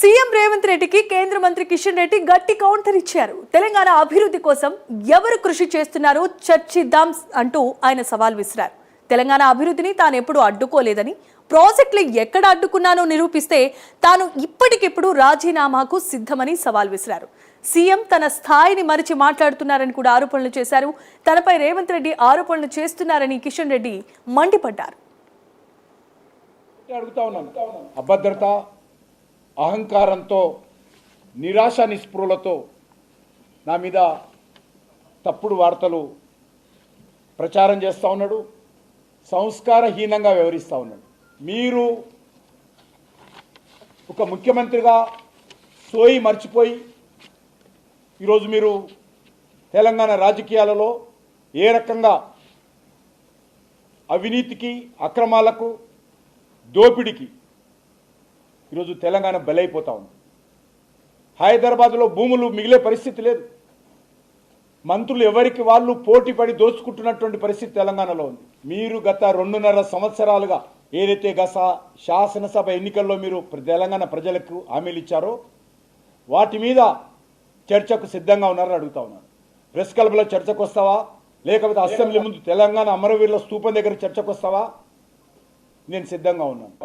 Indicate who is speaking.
Speaker 1: CM Revanth రెడ్డికి కేంద్ర మంత్రి కిషన్ రెడ్డి గట్టి కౌంటర్ ఇచ్చారు. తెలంగాణ అభివృద్ధి కోసం ఎవరు కృషి చేస్తున్నారో చర్చిద్దాం అంటూ ఆయన సవాల్ విసిరారు. తెలంగాణ అభివృద్ధిని తాను ఎప్పుడూ అడ్డుకోలేదని, ప్రాజెక్టులు ఎక్కడ అడ్డుకున్నానో నిరూపిస్తే తాను ఇప్పటికిప్పుడు రాజీనామాకు సిద్ధమని సవాల్ విసిరారు. సీఎం తన స్థాయిని మరిచి మాట్లాడుతున్నారని కూడా ఆరోపణలు చేశారు. తనపై రేవంత్ రెడ్డి ఆరోపణలు చేస్తున్నారని కిషన్ రెడ్డి మండిపడ్డారు.
Speaker 2: అభద్రత, అహంకారంతో, నిరాశ నిస్పృహలతో నా మీద తప్పుడు వార్తలు ప్రచారం చేస్తూ ఉన్నాడు. సంస్కారహీనంగా వ్యవహరిస్తూ ఉన్నాడు. మీరు ఒక ముఖ్యమంత్రిగా సోయి మర్చిపోయి ఈరోజు మీరు తెలంగాణ రాజకీయాలలో ఏ రకంగా అవినీతికి, అక్రమాలకు, దోపిడికి ఈరోజు తెలంగాణ బలైపోతా ఉంది. హైదరాబాద్లో భూములు మిగిలే పరిస్థితి లేదు. మంత్రులు ఎవరికి వాళ్ళు పోటీ పడి దోచుకుంటున్నటువంటి పరిస్థితి తెలంగాణలో ఉంది. మీరు గత 2.5 సంవత్సరాలుగా ఏదైతే గత శాసనసభ ఎన్నికల్లో మీరు తెలంగాణ ప్రజలకు హామీలు ఇచ్చారో వాటి మీద చర్చకు సిద్ధంగా ఉన్నారని అడుగుతా ఉన్నాను. ప్రెస్ క్లబ్లో చర్చకు వస్తావా, లేకపోతే అసెంబ్లీ ముందు తెలంగాణ అమరవీరుల స్తూపం దగ్గర చర్చకు వస్తావా? నేను సిద్ధంగా ఉన్నాను.